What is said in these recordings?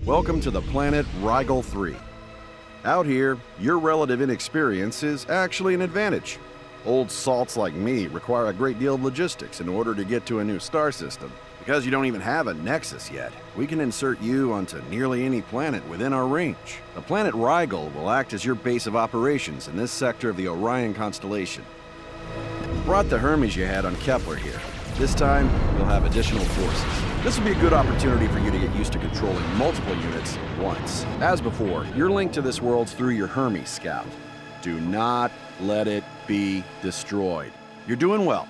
Welcome to the planet Rigal 3. Out here, your relative inexperience is actually an advantage. Old salts like me require a great deal of logistics in order to get to a new star system. Because you don't even have a nexus yet, we can insert you onto nearly any planet within our range. The planet Rigal will act as your base of operations in this sector of the Orion constellation. Brought the Hermes you had on Kepler here. This time, you'll have additional forces. This will be a good opportunity for you to get used to controlling multiple units at once. As before, your link to this world's through your Hermes scout. Do not let it be destroyed. You're doing well.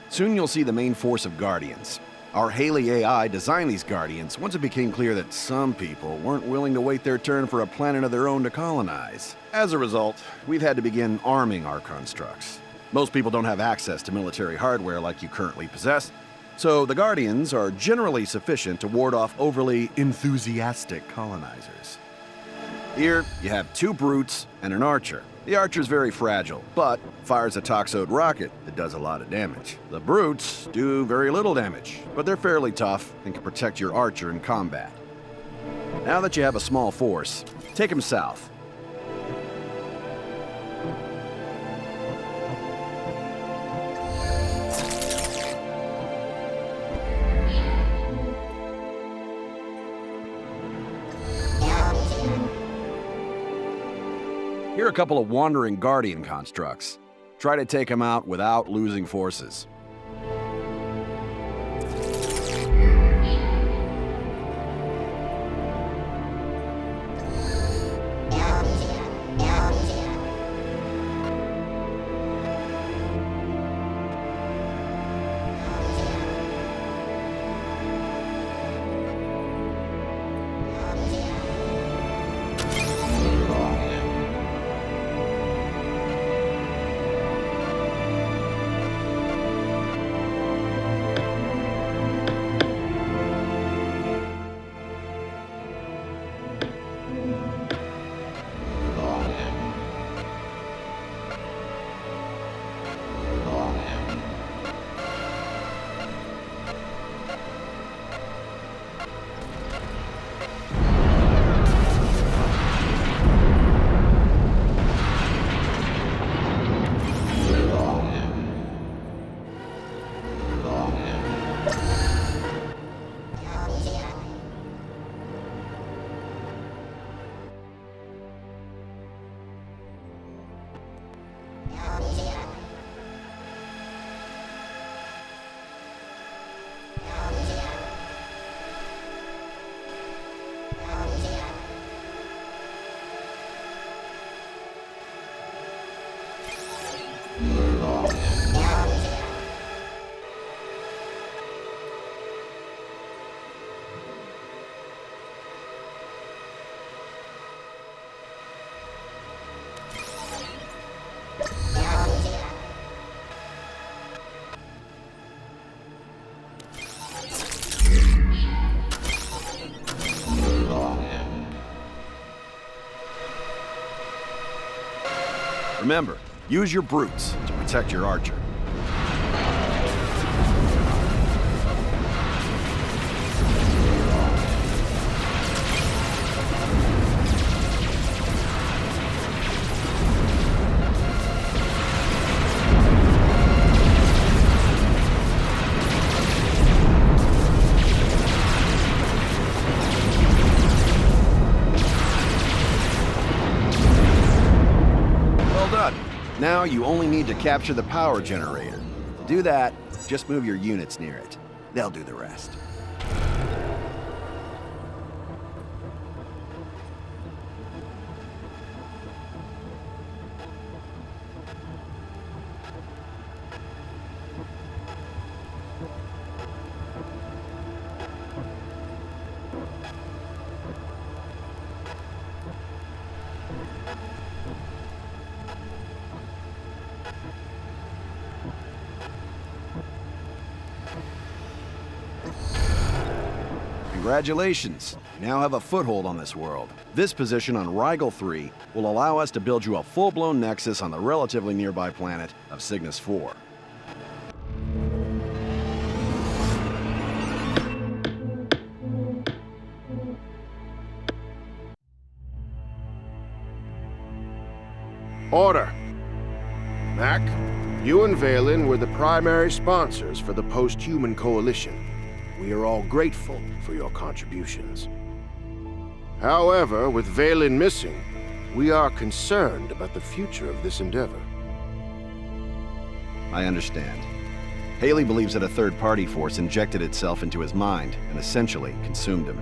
Soon you'll see the main force of Guardians. Our Haley AI designed these Guardians once it became clear that some people weren't willing to wait their turn for a planet of their own to colonize. As a result, we've had to begin arming our constructs. Most people don't have access to military hardware like you currently possess, so the Guardians are generally sufficient to ward off overly enthusiastic colonizers. Here, you have 2 brutes and an archer. The archer's very fragile, but fires a toxode rocket that does a lot of damage. The brutes do very little damage, but they're fairly tough and can protect your archer in combat. Now that you have a small force, take him south. Here are a couple of wandering Guardian constructs. Try to take them out without losing forces. Remember, use your brutes to protect your archer. Now you only need to capture the power generator. To do that, just move your units near it. They'll do the rest. Congratulations! You now have a foothold on this world. This position on Rigal 3 will allow us to build you a full-blown nexus on the relatively nearby planet of Cygnus 4. Order. Mac, you and Valen were the primary sponsors for the Post-Human Coalition. We are all grateful for your contributions. However, with Valen missing, we are concerned about the future of this endeavor. I understand. Haley believes that a third-party force injected itself into his mind and essentially consumed him.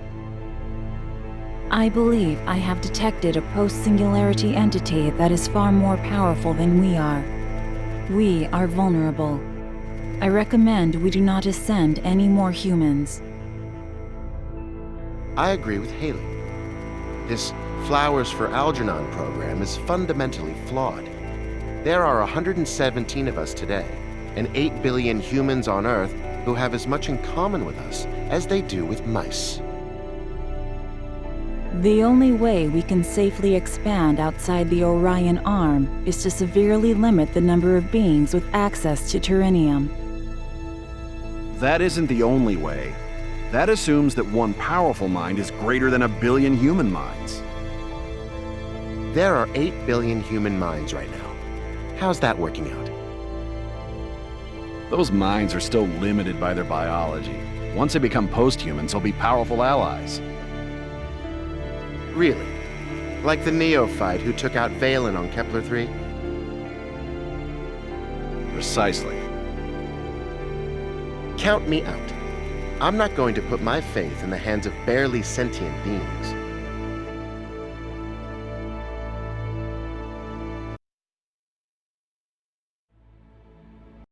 I believe I have detected a post-singularity entity that is far more powerful than we are. We are vulnerable. I recommend we do not ascend any more humans. I agree with Haley. This Flowers for Algernon program is fundamentally flawed. There are 117 of us today, and 8 billion humans on Earth who have as much in common with us as they do with mice. The only way we can safely expand outside the Orion Arm is to severely limit the number of beings with access to Turinium. That isn't the only way. That assumes that one powerful mind is greater than a billion human minds. There are 8 billion human minds right now. How's that working out? Those minds are still limited by their biology. Once they become post-humans, they'll be powerful allies. Really? Like the neophyte who took out Valen on Kepler-3? Precisely. Count me out. I'm not going to put my faith in the hands of barely sentient beings.